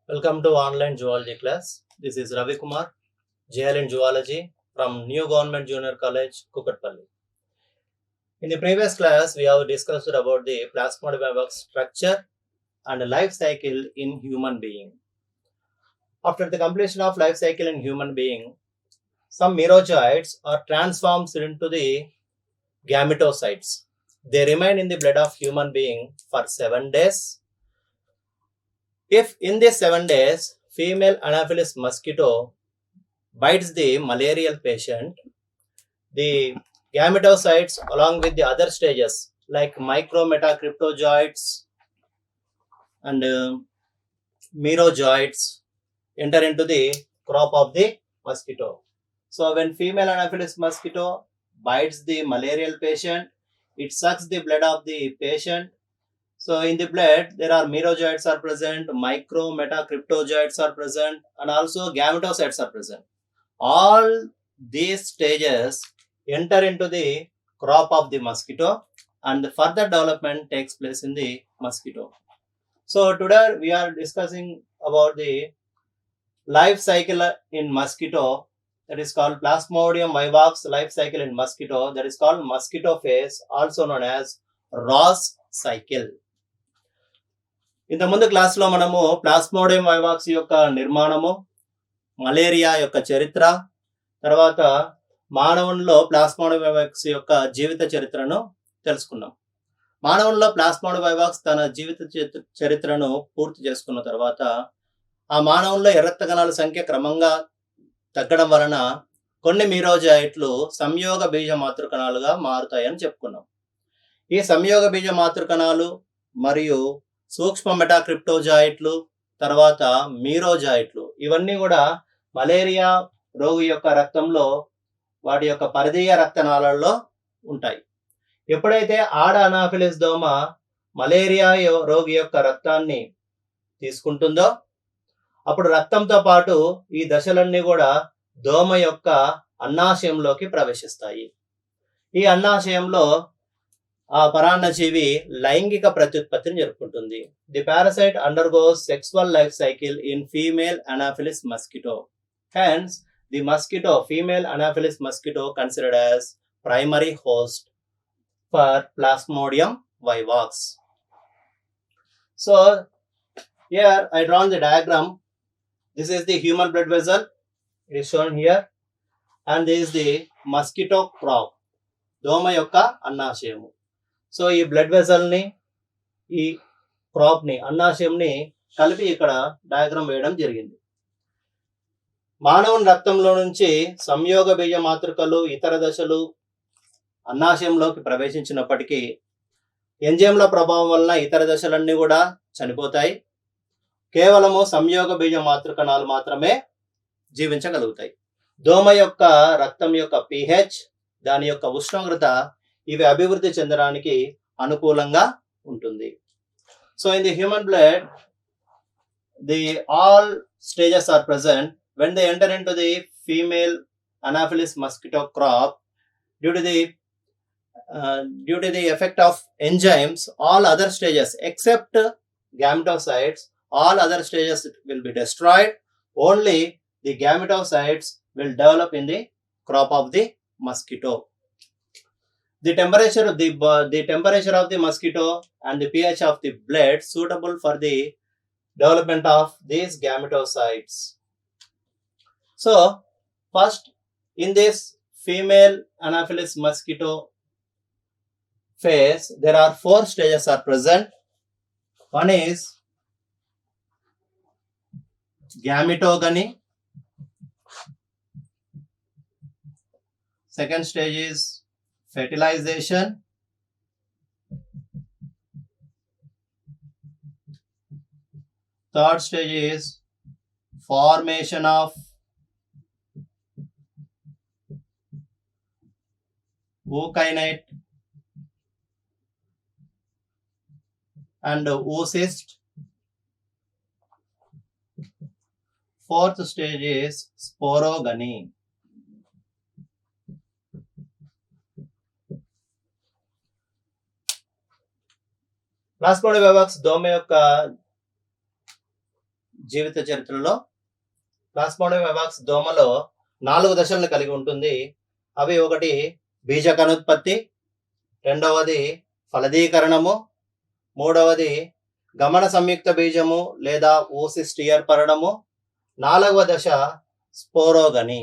Welcome to online zoology class. This is Ravi Kumar, JL in Zoology from New Government Junior College, Kukatpalli. In the previous class, we have discussed about the plasmodium vivax structure and life cycle in human being. After the completion of life cycle in human being, some merozoites are transformed into the gametocytes. They remain in the blood of human being for 7 days. If in these 7 days, female Anopheles mosquito bites the malarial patient, the gametocytes along with the other stages like micrometacryptozoites and merozoites enter into the crop of the mosquito. So when female Anopheles mosquito bites the malarial patient, it sucks the blood of the patient. So in the blood, there are merozoites are present, micrometacryptozoites are present, and also gametocytes are present. All these stages enter into the crop of the mosquito and the further development takes place in the mosquito. So today we are discussing about the life cycle in mosquito, that is called Plasmodium vivax life cycle in mosquito, that is called mosquito phase, also known as Ross cycle. ఇంత ముందు క్లాస్లో మనము plasmodium vivax యొక్క నిర్మాణము, malaria యొక్క చరిత్ర, తర్వాత మానవుల్లో ప్లాస్మోడియం వైవాక్స్ యొక్క జీవిత చరిత్రను తెలుసుకున్నాం. మానవుల్లో ప్లాస్మోడియం వైవాక్స్ తన జీవిత చరిత్రను పూర్తి చేసుకున్న తర్వాత ఆ మానవుల్లో ఎర్రత్త కణాల సంఖ్య క్రమంగా తగ్గడం వలన కొన్ని మీరోజాయిట్లు సంయోగ బీజ మాతృకణాలుగా మారుతాయని చెప్పుకున్నాం. ఈ సంయోగ బీజ మాతృకణాలు మరియు సూక్ష్మ మెటాక్రిప్టోజాయిట్లు, తర్వాత మీరోజాయిట్లు, ఇవన్నీ కూడా మలేరియా రోగి యొక్క రక్తంలో వాటి యొక్క పరిధీయ రక్తనాళాల్లో ఉంటాయి. ఎప్పుడైతే ఆడ అనాఫిలిస్ దోమ మలేరియా రోగి యొక్క రక్తాన్ని తీసుకుంటుందో అప్పుడు రక్తంతో పాటు ఈ దశలన్నీ కూడా దోమ యొక్క అన్నాశయంలోకి ప్రవేశిస్తాయి. ఈ అన్నాశయంలో ఆ పరాన్నజీవి లైంగిక ప్రత్యుత్పత్తిని జరుపుకుంటుంది. The parasite undergoes sexual life cycle in female anopheles mosquito. Hence the mosquito, female anopheles mosquito considered as primary host for plasmodium vivax. So here I drawn the diagram. This is the human blood vessel. It is shown here, and this is the mosquito crop, దోమ యొక్క అన్నాశయము. So ఈ blood వెసల్ని, ఈ క్రాప్ని, అన్నాశయంని కలిపి ఇక్కడ diagram వేయడం జరిగింది. మానవుని రక్తంలో నుంచి సంయోగ బీజ మాతృకలు ఇతర దశలు అన్నాశయంలోకి ప్రవేశించినప్పటికీ ఎంజైమ్ల ప్రభావం వలన ఇతర దశలన్నీ కూడా చనిపోతాయి. కేవలము సంయోగ బీజ మాతృకణాలు మాత్రమే జీవించగలుగుతాయి. దోమ యొక్క రక్తం యొక్క pH, దాని యొక్క ఉష్ణోగ్రత, ఇవి అభివృద్ధి చెందడానికి అనుకూలంగా ఉంటుంది. So in the human blood, the all stages are present when they enter into the female Anopheles mosquito crop. Due to the effect of enzymes, all other stages except gametocytes, all other stages will be destroyed. Only the gametocytes will develop in the crop of the mosquito. The temperature of the mosquito and the pH of the blood suitable for the development of these gametocytes. So first, in this female Anopheles mosquito phase, there are 4 stages are present. One is gametogamy. Second stage is fertilization. Third stage is formation of ookinete and oocyst. Fourth stage is sporogamy. Plasmodium vivax దోమ యొక్క జీవిత చరిత్రలో plasmodium వివాక్స్ దోమలో 4 దశలను కలిగి ఉంటుంది. అవి ఒకటి బీజ కణోత్పత్తి, రెండవది ఫలదీకరణము, మూడవది గమన సంయుక్త బీజము లేదా oocyst ఏర్పడము, 4వ దశ sporogony.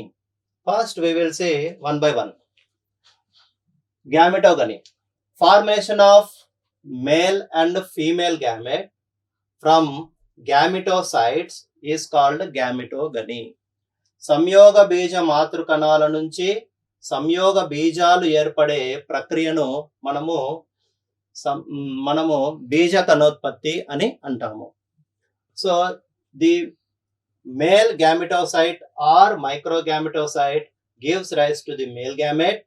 First we will see one by one. Gametogeny. Formation of male and female gamete from gametocytes is called gametogeny. సంయోగ బీజ మాతృ కణాల నుంచి సంయోగ బీజాలు ఏర్పడే ప్రక్రియను మనము బీజ కణోత్పత్తి అని అంటాము. So the male gametocyte or microgametocyte gives rise to the male gamete.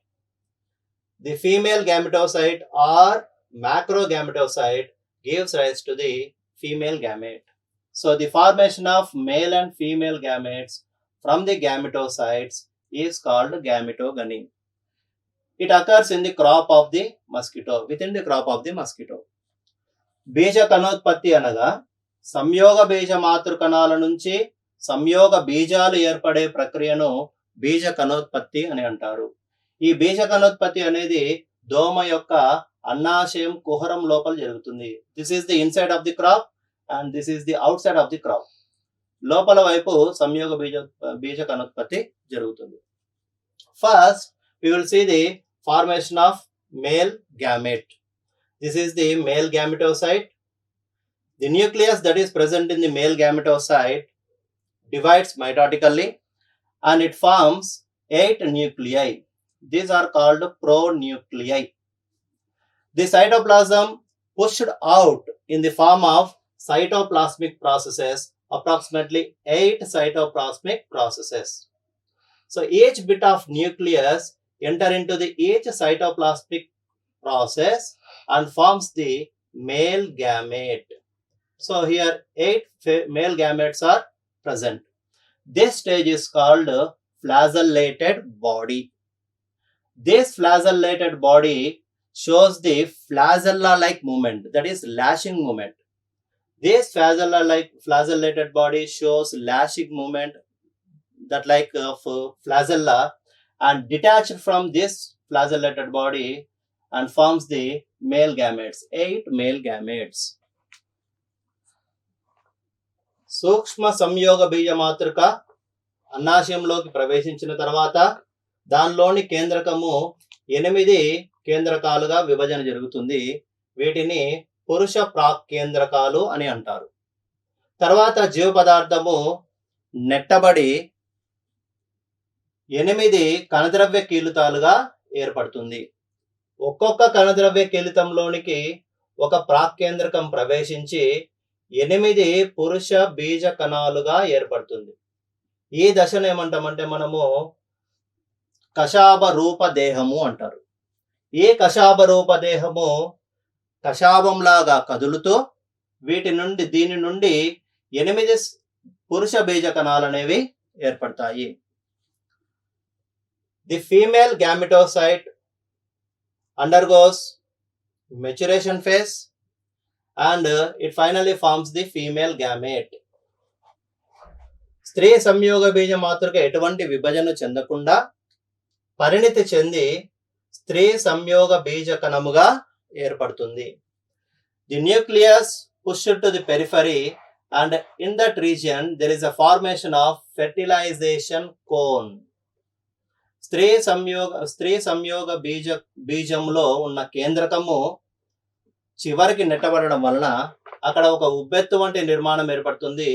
The female gametocyte or macrogametocyte gives rise to the female gamete. So the formation of male and female gametes from the gametocytes is called gametogeny. It occurs in the crop of the mosquito, within the crop of the mosquito. బీజ కణోత్పత్తి అనగా సంయోగ బీజ మాతృ కణాల నుంచి సంయోగ బీజాలు ఏర్పడే ప్రక్రియను బీజ కణోత్పత్తి అని అంటారు. ఈ బీజ కణోత్పత్తి అనేది దోమ యొక్క అన్నాశయం కుహరం లోపల జరుగుతుంది. This is the inside of the crop and this is the out side of the crop. లోపల వైపు సంయోగ బీజ కణోత్పత్తి జరుగుతుంది. First we will see the formation of male gamete. This is the male gametocyte. The nucleus that is present in the male gametocyte divides mitotically and it forms 8 nuclei. These are called pronuclei. The cytoplasm pushed out in the form of cytoplasmic processes, approximately 8 cytoplasmic processes. So each bit of nucleus enter into the each cytoplasmic process and forms the male gamete. So here 8 male gametes are present. This stage is called flagellated body. This flagellated body shows the flagella-like movement, that is lashing movement. This flagellated body shows lashing movement, that like of flagella, and detached from this flagellated body and forms the male gametes, 8 male gametes. సూక్ష్మ సంయోగ బీజ మాతృక అన్నాశయంలోకి ప్రవేశించిన తర్వాత దానిలోని కేంద్రకము 8 కేంద్రకాలుగా విభజన జరుగుతుంది. వీటిని పురుష ప్రాక్ కేంద్రకాలు అని అంటారు. తర్వాత జీవ పదార్థము నెట్టబడి 8 కణద్రవ్య కీలుతాలుగా ఏర్పడుతుంది. ఒక్కొక్క కణద్రవ్య కీలితంలోనికి ఒక ప్రాక్ కేంద్రకం ప్రవేశించి 8 పురుష బీజ కణాలుగా ఏర్పడుతుంది. ఈ దశను ఏమంటామంటే మనము కశాభ రూప దేహము అంటారు. ఈ కశాభ రూప దేహము కశాభంలాగా కదులుతూ దీని నుండి 8 పురుష బీజ కణాలు అనేవి ఏర్పడతాయి. The female gametocyte undergoes maturation phase and it finally forms the female gamete. స్త్రీ సంయోగ బీజ మాతృక ఎటువంటి విభజన చెందకుండా పరిణితి చెంది స్త్రీ సంయోగ బీజ కణముగా ఏర్పడుతుంది. The nucleus pushed to the periphery and in that region there is a formation of fertilization cone. స్త్రీ సంయోగ బీజంలో ఉన్న కేంద్రకము చివరికి నెట్టబడడం వలన అక్కడ ఒక ఉబ్బెత్తు వంటి నిర్మాణం ఏర్పడుతుంది.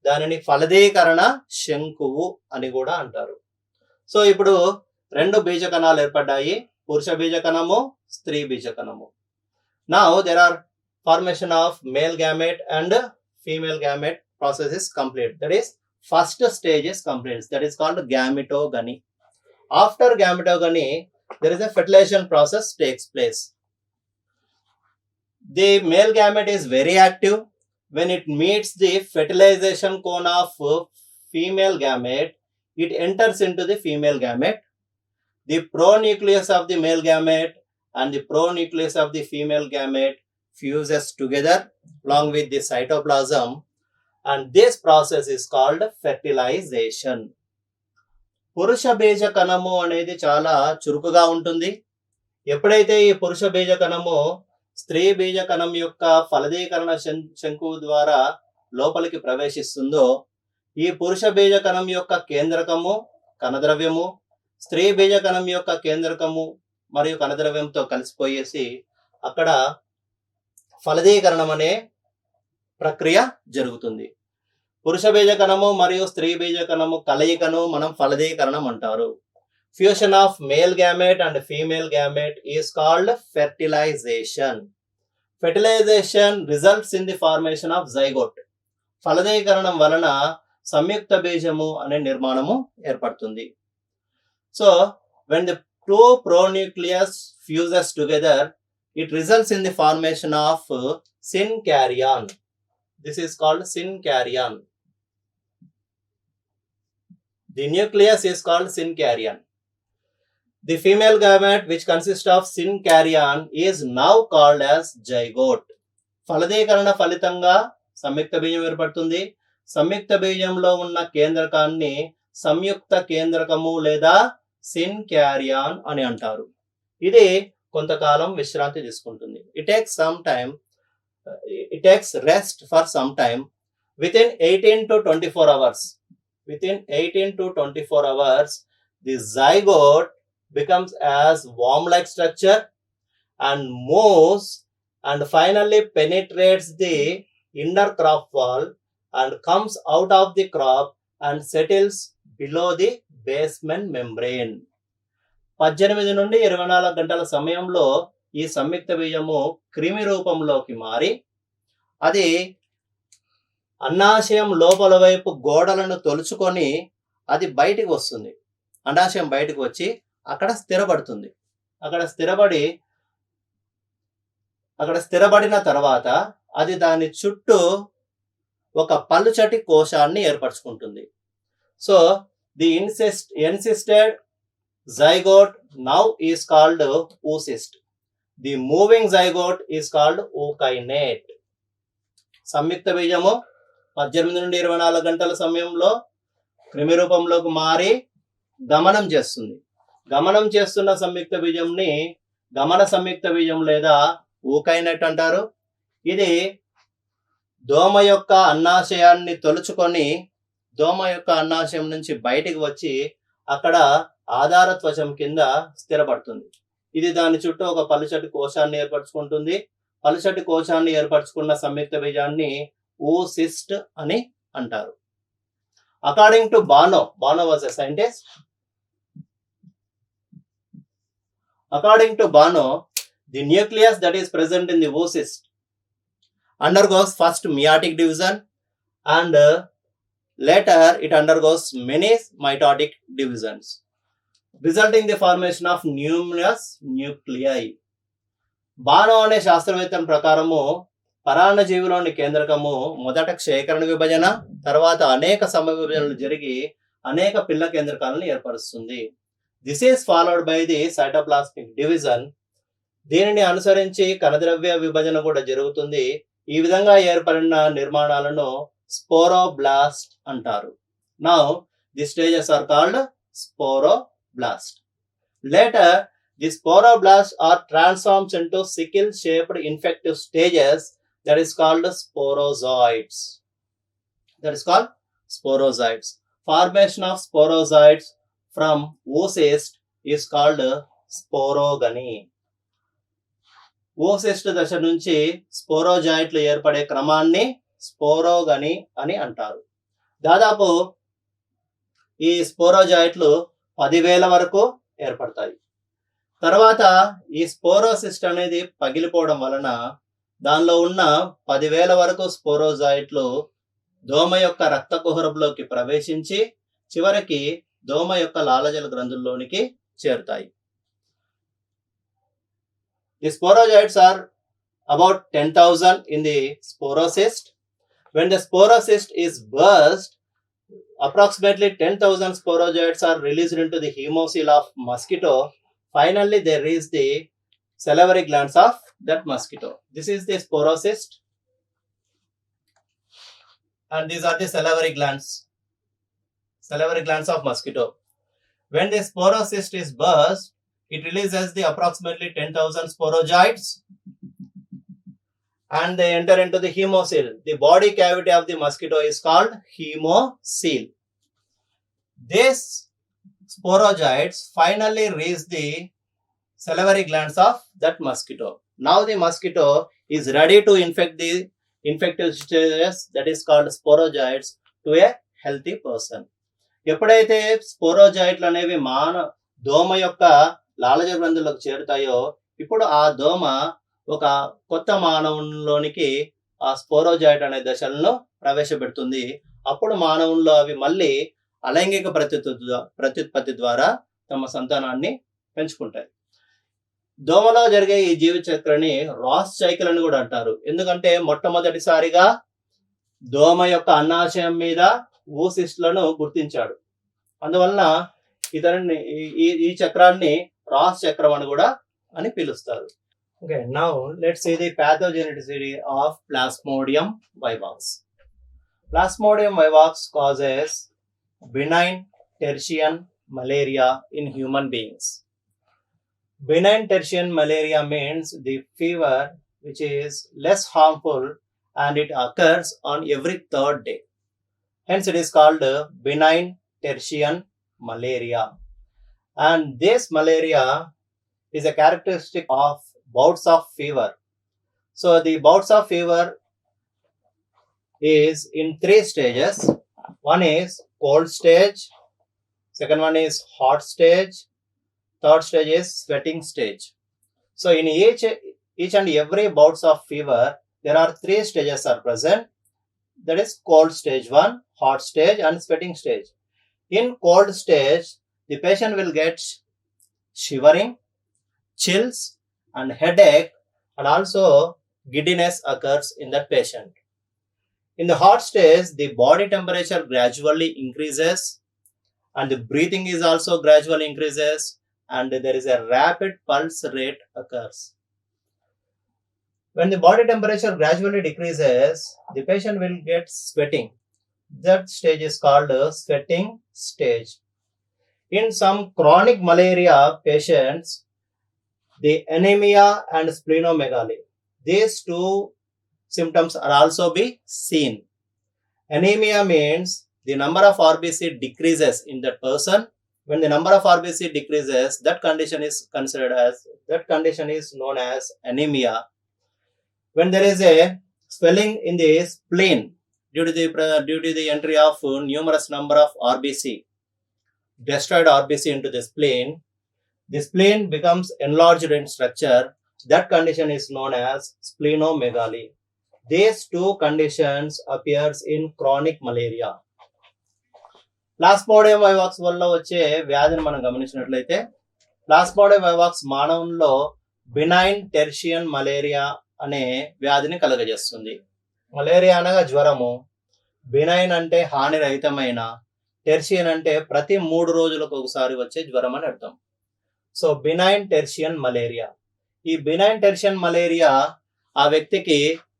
దానిని ఫలదీకరణ శంకువు అని కూడా అంటారు. సో ఇప్పుడు 2 బీజ కణాలు ఏర్పడ్డాయి, పురుష బీజ కణము, స్త్రీ బీజ కణము. Now there are formation of male gamete and female gamete process is complete. That is first stage is complete. That is called gametogeny. After gametogeny there is a fertilization process takes place. The male gamete is very active. When it meets the fertilization cone of female gamete, it enters into the female gamete. The pronucleus of the male gamete and the pronucleus of the female gamete fuses together along with the cytoplasm and this process is called fertilization. పురుష బీజ కణము అనేది చాలా చురుకుగా ఉంటుంది. ఎప్పుడైతే ఈ పురుష బీజ కణము స్త్రీ బీజ కణం యొక్క ఫలదీకరణ శంకువు ద్వారా లోపలికి ప్రవేశిస్తుందో, ఈ పురుష బీజ కణం యొక్క కేంద్రకము కణద్రవ్యము స్త్రీ బీజ కణం యొక్క కేంద్రకము మరియు కణద్రవ్యంతో కలిసిపోయేసి అక్కడ ఫలదీకరణం అనే ప్రక్రియ జరుగుతుంది. పురుష బీజ కణము మరియు స్త్రీ బీజ కణము కలయికను మనం ఫలదీకరణం అంటారు. Fusion of male gamete and female gamete is called fertilisation. Fertilisation results in the formation of zygote. ఫలదీకరణం వలన సంయుక్త బీజము అనే నిర్మాణము ఏర్పడుతుంది. So when the two pronucleus fuses together, it results in the formation of synkaryon. This is called synkaryon. The nucleus is called synkaryon. The female gamete which consists of synkaryon is now called as zygote. ఫలదీకరణ ఫలితంగా సంయుక్త బీజం ఏర్పడుతుంది. సంయుక్త బీజంలో ఉన్న కేంద్రకాన్ని సంయుక్త కేంద్రకము లేదా సిన్కారియాన్ అని అంటారు. ఇది కొంతకాలం విశ్రాంతి తీసుకుంటుంది. It takes rest for some time. Within 18 to 24 hours. Within 18 to 24 hours, the zygote becomes as worm-like structure and moves and finally penetrates the inner crop wall and comes out of the crop and settles below the basement membrane. 18 నుండి 24 గంటల సమయంలో ఈ సంయుక్త బీజము క్రిమి రూపంలోకి మారి అది అండాశయం లోపల వైపు గోడలను తొలుచుకొని అది బయటికి వస్తుంది. అండాశయం బయటకు వచ్చి అక్కడ స్థిరపడుతుంది. అక్కడ స్థిరపడిన తర్వాత అది దాని చుట్టూ ఒక పలుచటి కోశాన్ని ఏర్పరచుకుంటుంది. So the encysted zygote now is called oocyst. The moving zygote is called ookinete. సంయుక్త బీజము 18 నుండి 24 గంటల సమయంలో క్రిమి రూపంలోకి మారి గమనం చేస్తుంది. గమనం చేస్తున్న సంయుక్త బీజంని గమన సంయుక్త బీజం లేదా ఊకైనెట్ అంటారు. ఇది దోమ యొక్క అండాశయాన్ని తొలుచుకొని దోమ యొక్క అండాశయం నుంచి బయటికి వచ్చి అక్కడ ఆధార త్వచం కింద స్థిరపడుతుంది. ఇది దాని చుట్టూ ఒక పలుచటి కోశాన్ని ఏర్పరచుకుంటుంది. పలుచటి కోశాన్ని ఏర్పరచుకున్న సంయుక్త బీజాన్ని oocyst అని అంటారు. According to Bano was a scientist. According to Bono, the nucleus that is present in the oocyst undergoes first meiotic division and later it undergoes many mitotic divisions, resulting in the formation of numerous nuclei. Bano అనే శాస్త్రవేత్తల ప్రకారము పరాన్నజీవిలోని కేంద్రకము మొదట క్షయకరణ విభజన, తర్వాత అనేక సమవిభజనలు జరిగి అనేక పిల్ల కేంద్రకాలను ఏర్పరుస్తుంది. This is followed by the cytoplasmic division. దీనిని అనుసరించి కణద్రవ్య విభజన కూడా జరుగుతుంది. ఈ విధంగా ఏర్పడిన నిర్మాణాలను స్పోరోబ్లాస్ట్ అంటారు. Now the stages are called sporoblast. Later the sporoblast are transforms into sickle shaped infective stages that is called sporozoites. Formation of sporozoites from oocyst is called sporogamy. oocyst దశ నుంచి స్పోరోజాయిట్లు ఏర్పడే క్రమాన్ని స్పోరోగనీ అని అంటారు. దాదాపు ఈ స్పోరోజాయిట్లు 10,000 వరకు ఏర్పడతాయి. తర్వాత ఈ స్పోరోసిస్ట్ అనేది పగిలిపోవడం వలన దానిలో ఉన్న 10,000 వరకు స్పోరోజాయిట్లు దోమ యొక్క రక్త కుహరంలోకి ప్రవేశించి చివరికి దోమ యొక్క లాలజల గ్రంథుల్లోనికి చేరుతాయి. The sporozoites are about 10,000 in the sporocyst. When the sporocyst is burst, approximately 10,000 sporozoites are released into the hemocoel of mosquito. Finally, they reach the salivary glands of that mosquito. This is the sporocyst. and these are the salivary glands of mosquito. When the sporocyst is burst, it releases the approximately 10,000 sporozoites and they enter into the hemocoel. The body cavity of the mosquito is called hemocoel. These sporozoites finally reach the salivary glands of that mosquito. Now the mosquito is ready to infect the infective stages, that is called sporozoites, to a healthy person. ఎప్పుడైతే స్పోరోజాయిట్లు అనేవి దోమ యొక్క లాలజ గ్రంథులకు చేరుతాయో ఇప్పుడు ఆ దోమ ఒక కొత్త మానవునిలోనికి ఆ స్పోరోజాయిట్ అనే దశలను ప్రవేశపెడుతుంది. అప్పుడు మానవుల్లో అవి మళ్ళీ అలైంగిక ప్రత్యుత్పత్తి ద్వారా తమ సంతానాన్ని పెంచుకుంటాయి. దోమలో జరిగే ఈ జీవ చక్రాన్ని రాస్ సైకిల్ అని కూడా అంటారు. ఎందుకంటే మొట్టమొదటిసారిగా దోమ యొక్క అన్నాశయం మీద ఊసిస్ట్లను గుర్తించాడు. అందువలన ఇతరుని ఈ చక్రాన్ని రాస్ చక్రం అని కూడా అని పిలుస్తారు. Okay, now let's see the pathogenicity of Plasmodium vivax. Plasmodium vivax causes benign tertian malaria in human beings. Benign tertian malaria means the fever which is less harmful and it occurs on every third day. Hence it is called benign tertian malaria. And this malaria is a characteristic of bouts of fever. So the bouts of fever is in 3 stages. One is cold stage, second one is hot stage, third stage is sweating stage. So in each and every bouts of fever, there are 3 stages are present. That is cold stage 1, hot stage and sweating stage. In cold stage, the patient will get shivering, chills and headache, and also giddiness occurs in that patient. In the hot stage, the body temperature gradually increases and the breathing is also gradually increases and there is a rapid pulse rate occurs. When the body temperature gradually decreases, the patient will get sweating. That stage is called sweating stage. In some chronic malaria patients, the anemia and splenomegaly, these 2 symptoms are also be seen. Anemia means the number of RBC decreases in that person. When the number of RBC decreases, that condition is known as anemia. When there is a swelling in the spleen due to the entry of numerous number of RBC, destroyed RBC into the spleen becomes enlarged in structure. That condition is known as splenomegaly. These 2 conditions appears in chronic malaria. Plasmodium vivax వల్ల వచ్చే వ్యాధిని మనం గమనించినట్లయితే plasmodium vivax మానవుల్లో benign టెర్షియన్ malaria అనే వ్యాధిని కలుగజేస్తుంది. Malaria అనగా జ్వరము, బినైన్ అంటే హానిరహితమైన, టెర్షియన్ అంటే ప్రతి 3 రోజులకు ఒకసారి వచ్చే జ్వరం అని అర్థం. సో బినైన్ టెర్షియన్ మలేరియా, ఈ బినైన్ టెర్షియన్ మలేరియా ఆ వ్యక్తికి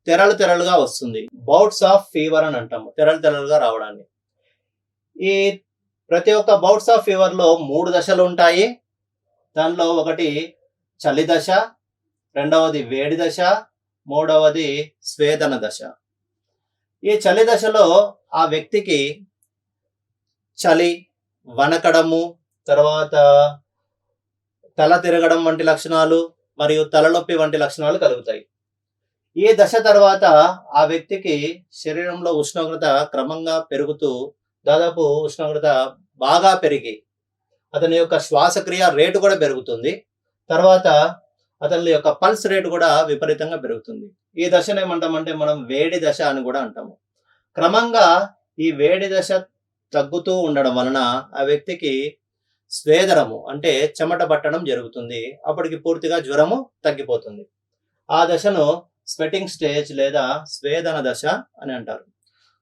తెరలుగా వస్తుంది. బౌట్స్ ఆఫ్ ఫీవర్ అని అంటాము, తెరలుగా రావడాన్ని. ఈ ప్రతి ఒక్క బౌట్స్ ఆఫ్ ఫీవర్ లో 3 దశలు ఉంటాయి. దానిలో ఒకటి చలి దశ, రెండవది వేడి దశ, మూడవది స్వేదన దశ. ఈ చలి దశలో ఆ వ్యక్తికి చలి, వణకడము, తర్వాత తల తిరగడం వంటి లక్షణాలు మరియు తలనొప్పి వంటి లక్షణాలు కలుగుతాయి. ఈ దశ తర్వాత ఆ వ్యక్తికి శరీరంలో ఉష్ణోగ్రత క్రమంగా పెరుగుతూ దాదాపు ఉష్ణోగ్రత బాగా పెరిగి అతని యొక్క శ్వాసక్రియ రేటు కూడా పెరుగుతుంది. తర్వాత అతని యొక్క పల్స్ రేటు కూడా విపరీతంగా పెరుగుతుంది. ఈ దశను ఏమంటామంటే మనం వేడి దశ అని కూడా అంటాము. క్రమంగా ఈ వేడి దశ తగ్గుతూ ఉండడం వలన ఆ వ్యక్తికి స్వేదనము అంటే చెమట పట్టడం జరుగుతుంది. అప్పటికి పూర్తిగా జ్వరము తగ్గిపోతుంది. ఆ దశను స్వెటింగ్ స్టేజ్ లేదా స్వేదన దశ అని అంటారు.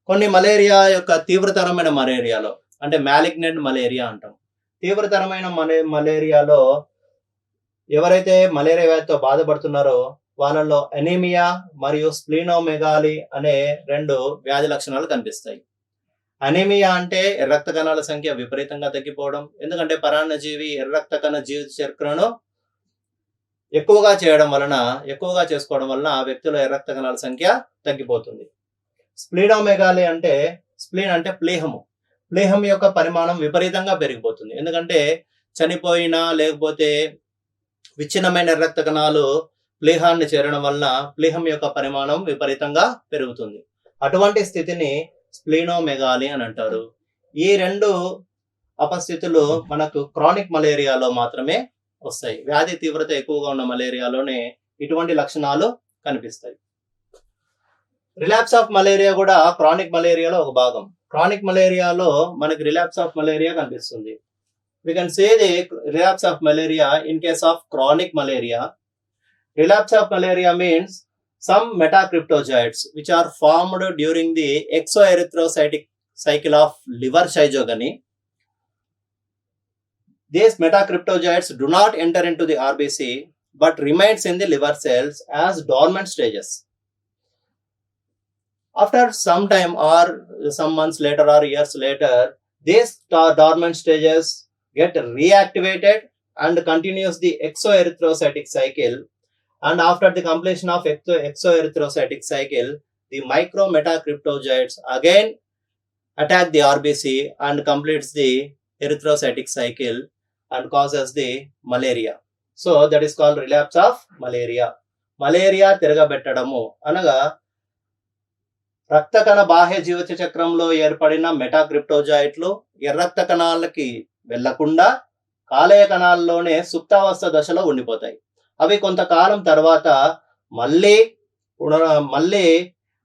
కొన్ని మలేరియా యొక్క తీవ్రతరమైన మలేరియాలో అంటే మ్యాలిగ్నెంట్ మలేరియా అంటాం. తీవ్రతరమైన మలేరియాలో ఎవరైతే మలేరియా వ్యాధితో బాధపడుతున్నారో వాళ్ళలో ఎనీమియా మరియు స్ప్లీనోమెగాలి అనే 2 వ్యాధి లక్షణాలు కనిపిస్తాయి. అనీమియా అంటే ఎర్ర రక్త కణాల సంఖ్య విపరీతంగా తగ్గిపోవడం. ఎందుకంటే పరాన్నజీవి ఎర్ర రక్త కణ జీవిత చక్రను ఎక్కువగా చేసుకోవడం వలన ఆ వ్యక్తిలో ఎర్ర రక్త కణాల సంఖ్య తగ్గిపోతుంది. స్ప్లీనోమెగాలి అంటే స్ప్లీన్ అంటే ప్లీహం యొక్క పరిమాణం విపరీతంగా పెరిగిపోతుంది. ఎందుకంటే చనిపోయిన లేకపోతే విచ్ఛిన్నమైన ఎర్ర రక్త కణాలు ప్లీహాన్ని చేరడం వలన ప్లీహం యొక్క పరిమాణం విపరీతంగా పెరుగుతుంది. అటువంటి స్థితిని స్ప్లీనోమెగాలి అని అంటారు. ఈ 2 అపస్థితులు మనకు క్రానిక్ మలేరియాలో మాత్రమే వస్తాయి. వ్యాధి తీవ్రత ఎక్కువగా ఉన్న మలేరియాలోనే ఇటువంటి లక్షణాలు కనిపిస్తాయి. రిలాప్స్ ఆఫ్ మలేరియా కూడా క్రానిక్ మలేరియాలో ఒక భాగం. క్రానిక్ మలేరియాలో మనకి రిలాప్స్ ఆఫ్ మలేరియా కనిపిస్తుంది. We can say the relapse of malaria in case of chronic malaria. Relapse of malaria means some metacryptozoites which are formed during the exoerythrocytic cycle of liver schizogeny. These metacryptozoites do not enter into the RBC but remains in the liver cells as dormant stages. After some time or some months later or years later, these dormant stages get reactivated and continues the exoerythrocytic cycle, and after the completion of exoerythrocytic cycle, the micrometacryptozoites again attack the RBC and completes the erythrocytic cycle and causes the malaria. So that is called relapse of malaria. Malaria తిరగబెట్టడము అనగా రక్త కణ బాహ్య జీవిత చక్రంలో ఏర్పడిన మెటాక్రిప్టోజాయిట్లు ఎర్ర రక్త కణాలకి వెళ్లకుండా కాలేయ కణాల్లోనే సుప్తావస్థ దశలో ఉండిపోతాయి. అవి కొంతకాలం తర్వాత మళ్ళీ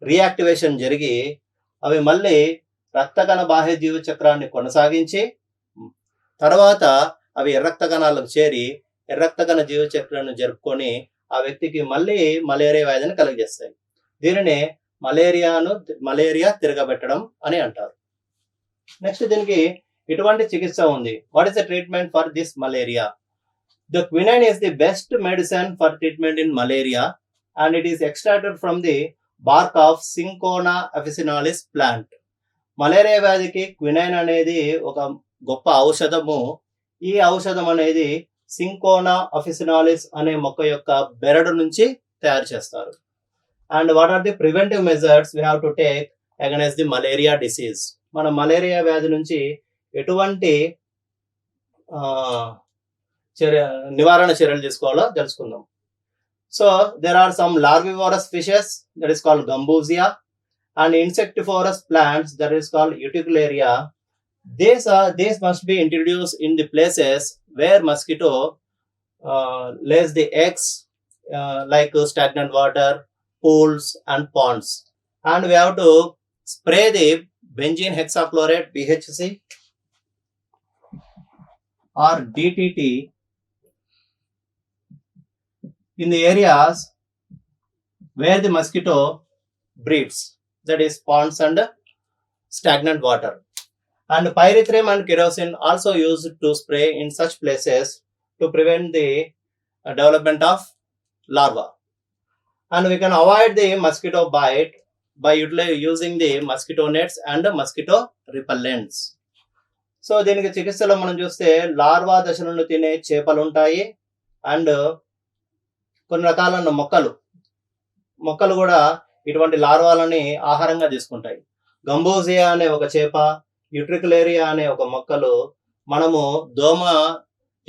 రీయాక్టివేషన్ జరిగి అవి మళ్ళీ రక్త కణ బాహ్య జీవిత చక్రాన్ని కొనసాగించి తర్వాత అవి ఎర్ర రక్త కణాలకు చేరి ఎర్ర రక్త కణ జీవిత చక్రాన్ని జరుపుకొని ఆ వ్యక్తికి మళ్ళీ మలేరియా వ్యాధిని కలుగజేస్తాయి. దీనిని మలేరియా తిరగబెట్టడం అని అంటారు. నెక్స్ట్ దీనికి ఎటువంటి చికిత్స ఉంది? What is the treatment for this malaria? The quinine is the best medicine for treatment in malaria and it is extracted from the BARC of cinchona officinalis plant. Malaria వ్యాధికి quinine అనేది ఒక గొప్ప ఔషధము. ఈ ఔషధం అనేది సింకోనా అఫిసినాలిస్ అనే మొక్క యొక్క బెరడు నుంచి తయారు చేస్తారు. And what are the preventive measures we have to take against the malaria disease? మన మలేరియా వ్యాధి నుంచి ఎటువంటి నివారణ చర్యలు తీసుకోవాలో తెలుసుకుందాం. So there are some larvivorous fishes that is called gambusia and insectivorous plants that is called utricularia. These must be introduced in the places where mosquito lays the eggs, like stagnant water, pools and ponds. And we have to spray the benzene hexachloride BHC or DTT in the areas where the mosquito breeds, that is ponds and stagnant water. And pyrethrum and kerosene also used to spray in such places to prevent the development of larva. And we can avoid the mosquito bite by using the mosquito nets and mosquito repellents. So దీనికి చికిత్సలో మనం చూస్తే larva దశ నుండి తినే చేపలు ఉంటాయి and కొన్ని రకాలైన మొక్కలు కూడా ఇటువంటి లార్వాలని ఆహారంగా తీసుకుంటాయి. గంబూజియా అనే ఒక చేప, యూట్రికులేరియా అనే ఒక మొక్కలు మనము దోమ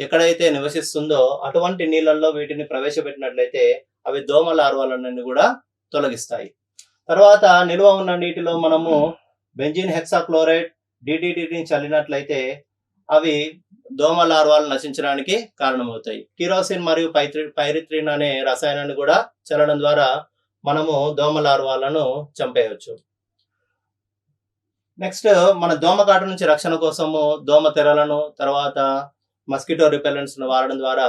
ఎక్కడైతే నివసిస్తుందో అటువంటి నీళ్ళల్లో వీటిని ప్రవేశపెట్టినట్లయితే అవి దోమ లార్వాలన్నీ కూడా తొలగిస్తాయి. తర్వాత నిల్వ ఉన్న నీటిలో మనము బెంజిన్ హెక్సాక్లోరైడ్ డిటిటిని చల్లినట్లయితే అవి దోమ లార్వాలు నశించడానికి కారణమవుతాయి. కిరోసిన్ మరియు పైరిథ్రిన్ అనే రసాయనాన్ని కూడా చల్లడం ద్వారా మనము దోమ లార్వాలను చంపేయవచ్చు. నెక్స్ట్ మన దోమకాటు నుంచి రక్షణ కోసము దోమ తెరలను తర్వాత మస్కిటో రిపెలెంట్స్ వాడడం ద్వారా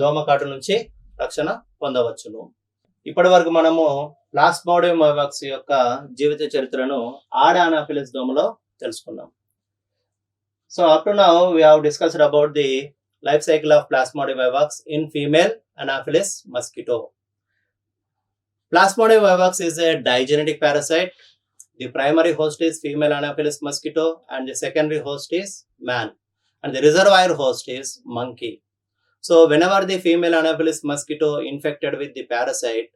దోమకాటు నుంచి రక్షణ పొందవచ్చును. ఇప్పటి వరకు మనము ప్లాస్మోడియం వైవాక్స్ యొక్క జీవిత చరిత్రను ఆడ అనాఫిలిస్ దోమలో తెలుసుకున్నాం. So up to now we have discussed about the life cycle of Plasmodium vivax in female Anopheles mosquito. Plasmodium vivax is a digenetic parasite. The primary host is female Anopheles mosquito and the secondary host is man. And the reservoir host is monkey. So whenever the female Anopheles mosquito infected with the parasite,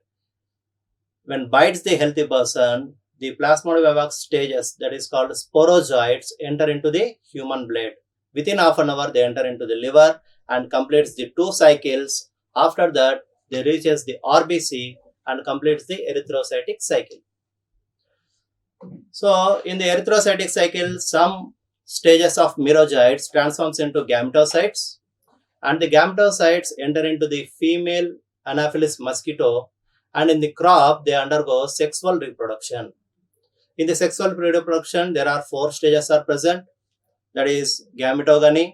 when bites the healthy person, the Plasmodium vivax stages, that is called sporozoites, enter into the human blood. Within half an hour, they enter into the liver and completes the 2 cycles. After that, they reaches the RBC and completes the erythrocytic cycle. So in the erythrocytic cycle, some stages of merozoites transforms into gametocytes, and the gametocytes enter into the female Anopheles mosquito, and in the crop they undergo sexual reproduction. In the sexual reproduction, there are 4 stages are present, that is gametogamy,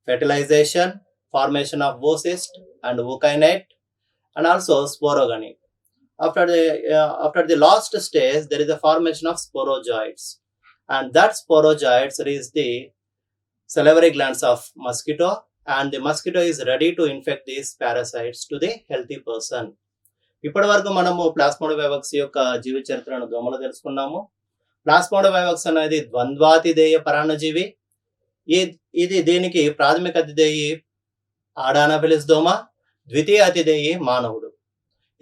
fertilization, formation of oocyst and ookinete, and also sporogamy. After the last stage, there is a formation of sporozoites, and that sporozoites reach the salivary glands of mosquito, and the mosquito is ready to infect these parasites to the healthy person. ఇప్పటి వరకు మనము plasmodium vivax యొక్క జీవ చరిత్రను దోమలు తెలుసుకున్నాము. Plasmodium vivax అనేది ద్వంద్వాతిదేయ పరాన్నజీవి. ఇది దీనికి ప్రాథమిక అతిథేయి ఆడ అనఫిలిస్ దోమ, ద్వితీయ అతిథేయి మానవుడు.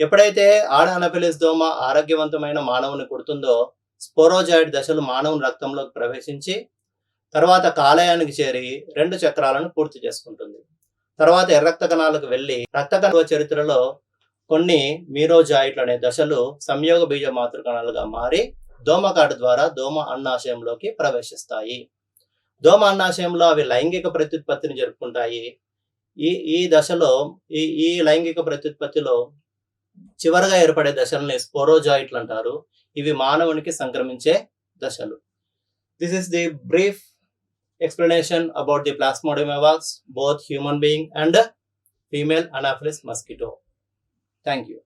ఎప్పుడైతే ఆడ అనఫిలిస్ దోమ ఆరోగ్యవంతమైన మానవుని కుడుతుందో, స్పోరోజాయిడ్ దశలు మానవుని రక్తంలోకి ప్రవేశించి తర్వాత కాలేయానికి చేరి 2 చక్రాలను పూర్తి చేసుకుంటుంది. తర్వాత ఎర్రక్త కణాలకు వెళ్ళి రక్త కణాల చరిత్రలో కొన్ని మీరోజాయిట్లు అనే దశలు సంయోగ బీజ మాతృకణాలుగా మారి దోమకాటు ద్వారా దోమ అన్నాశయంలోకి ప్రవేశిస్తాయి. దోమ అన్నాశయంలో అవి లైంగిక ప్రత్యుత్పత్తిని జరుపుకుంటాయి. ఈ దశలో ఈ లైంగిక ప్రత్యుత్పత్తిలో చివరగా ఏర్పడే దశల్ని స్పోరోజాయిట్లు అంటారు. ఇవి మానవునికి సంక్రమించే దశలు. This is the brief explanation about the Plasmodium vivax, both human being and female Anopheles mosquito. Thank you.